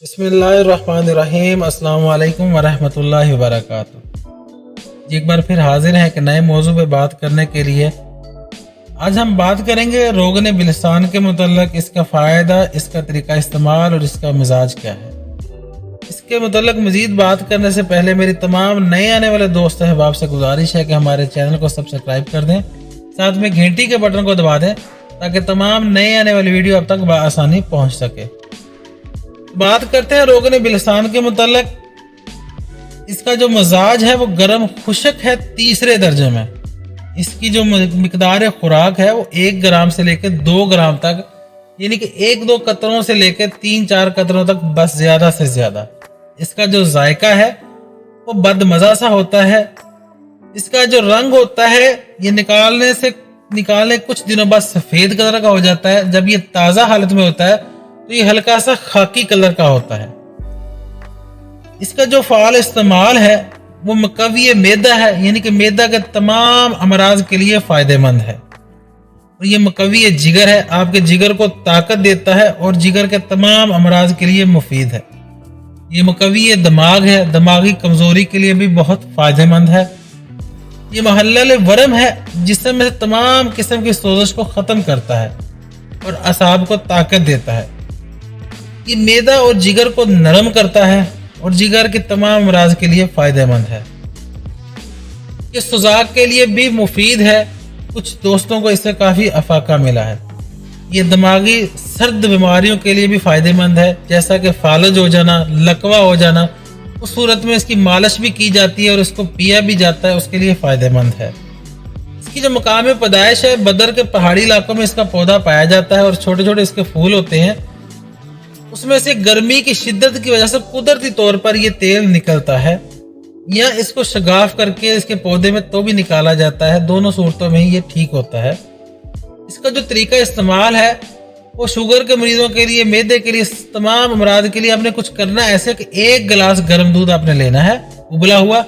بسم اللہ الرحمن الرحیم۔ السلام علیکم ورحمۃ اللہ وبرکاتہ۔ ایک بار پھر حاضر ہیں ایک نئے موضوع پہ بات کرنے کے لیے۔ آج ہم بات کریں گے روغن بلسان کے متعلق، اس کا فائدہ، اس کا طریقہ استعمال اور اس کا مزاج کیا ہے۔ اس کے متعلق مزید بات کرنے سے پہلے میری تمام نئے آنے والے دوست احباب سے گزارش ہے کہ ہمارے چینل کو سبسکرائب کر دیں، ساتھ میں گھنٹی کے بٹن کو دبا دیں تاکہ تمام نئے آنے والی ویڈیو اب تک بآسانی پہنچ سکے۔ بات کرتے ہیں روغن بلسان کے متعلق۔ اس کا جو مزاج ہے وہ گرم خشک ہے تیسرے درجے میں۔ اس کی جو مقدار خوراک ہے وہ 1 گرام سے لے کے 2 گرام تک، یعنی کہ 1-2 قطروں سے لے کے 3-4 قطروں تک، بس زیادہ سے زیادہ۔ اس کا جو ذائقہ ہے وہ بد مزہ سا ہوتا ہے۔ اس کا جو رنگ ہوتا ہے یہ نکالنے کچھ دنوں بعد سفید کلر کا ہو جاتا ہے۔ جب یہ تازہ حالت میں ہوتا ہے تو یہ ہلکا سا خاکی کلر کا ہوتا ہے۔ اس کا جو فعال استعمال ہے وہ مقوی معدہ ہے، یعنی کہ معدہ کے تمام امراض کے لیے فائدہ مند ہے، اور یہ مقوی جگر ہے، آپ کے جگر کو طاقت دیتا ہے اور جگر کے تمام امراض کے لیے مفید ہے۔ یہ مقوی دماغ ہے، دماغی کمزوری کے لیے بھی بہت فائدہ مند ہے۔ یہ محلل ورم ہے، جسم میں تمام قسم کی سوزش کو ختم کرتا ہے اور اعصاب کو طاقت دیتا ہے۔ یہ معدہ اور جگر کو نرم کرتا ہے اور جگر کے تمام امراض کے لیے فائدہ مند ہے۔ یہ سوزاک کے لیے بھی مفید ہے، کچھ دوستوں کو اس سے کافی افاقہ ملا ہے۔ یہ دماغی سرد بیماریوں کے لیے بھی فائدہ مند ہے، جیسا کہ فالج ہو جانا، لکوہ ہو جانا، اس صورت میں اس کی مالش بھی کی جاتی ہے اور اس کو پیا بھی جاتا ہے، اس کے لیے فائدہ مند ہے۔ اس کی جو مقام پیدائش ہے بدر کے پہاڑی علاقوں میں اس کا پودا پایا جاتا ہے اور چھوٹے چھوٹے اس کے پھول ہوتے ہیں۔ اس میں سے گرمی کی شدت کی وجہ سے قدرتی طور پر یہ تیل نکلتا ہے، یا اس کو شگاف کر کے اس کے پودے میں تو بھی نکالا جاتا ہے، دونوں صورتوں میں ہی یہ ٹھیک ہوتا ہے۔ اس کا جو طریقہ استعمال ہے وہ شوگر کے مریضوں کے لیے، معدے کے لیے، تمام امراض کے لیے آپ نے کچھ کرنا ایسے کہ 1 گلاس گرم دودھ آپ نے لینا ہے ابلا ہوا،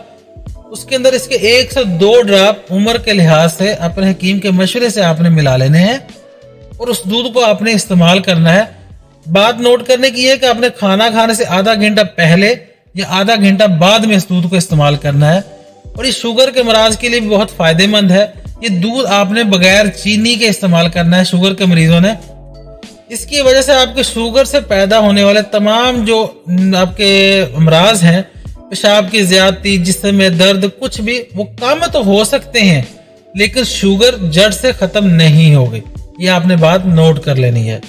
اس کے اندر اس کے 1 سے 2 ڈراپ عمر کے لحاظ سے اپنے حکیم کے مشورے سے آپ نے ملا لینے ہیں، اور اس دودھ کو آپ نے استعمال کرنا ہے۔ بات نوٹ کرنے کی ہے کہ آپ نے کھانا کھانے سے آدھا گھنٹہ پہلے یا آدھا گھنٹہ بعد میں اس دودھ کو استعمال کرنا ہے، اور یہ شوگر کے امراض کے لیے بھی بہت فائدہ مند ہے۔ یہ دودھ آپ نے بغیر چینی کے استعمال کرنا ہے شوگر کے مریضوں نے۔ اس کی وجہ سے آپ کے شوگر سے پیدا ہونے والے تمام جو آپ کے امراض ہیں، پیشاب کی زیادتی، جسم میں درد، کچھ بھی، وہ کم تو ہو سکتے ہیں، لیکن شوگر جڑ سے ختم نہیں ہوگی۔ یہ آپ نے بات نوٹ کر لینی ہے۔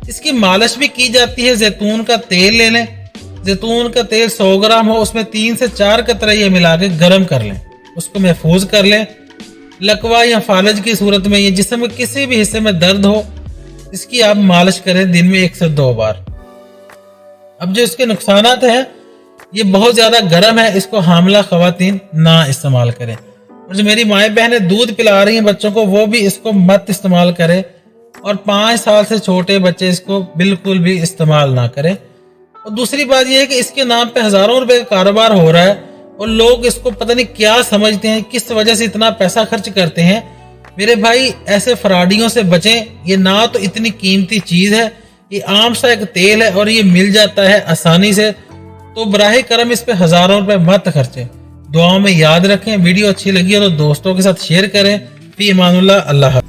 اس کی مالش بھی کی جاتی ہے۔ زیتون کا تیل لے لیں، زیتون کا تیل 100 گرام ہو، اس میں 3 سے 4 قطرے یہ ملا کے گرم کر لیں، اس کو محفوظ کر لیں۔ لکوہ یا فالج کی صورت میں، یہ جسم کے کسی بھی حصے میں درد ہو، اس کی آپ مالش کریں دن میں 1 سے 2 بار۔ اب جو اس کے نقصانات ہیں، یہ بہت زیادہ گرم ہے، اس کو حاملہ خواتین نہ استعمال کریں، اور جو میری مائیں بہنیں دودھ پلا رہی ہیں بچوں کو، وہ بھی اس کو مت استعمال کریں، اور 5 سال سے چھوٹے بچے اس کو بالکل بھی استعمال نہ کریں۔ اور دوسری بات یہ ہے کہ اس کے نام پہ ہزاروں روپے کا کاروبار ہو رہا ہے، اور لوگ اس کو پتہ نہیں کیا سمجھتے ہیں، کس وجہ سے اتنا پیسہ خرچ کرتے ہیں۔ میرے بھائی، ایسے فراڈیوں سے بچیں۔ یہ نہ تو اتنی قیمتی چیز ہے، یہ عام سا ایک تیل ہے اور یہ مل جاتا ہے آسانی سے، تو براہ کرم اس پہ ہزاروں روپے مت خرچیں۔ دعاؤں میں یاد رکھیں۔ ویڈیو اچھی لگی ہو تو دوستوں کے ساتھ شیئر کریں۔ فی امان اللہ۔ اللہ حافظ۔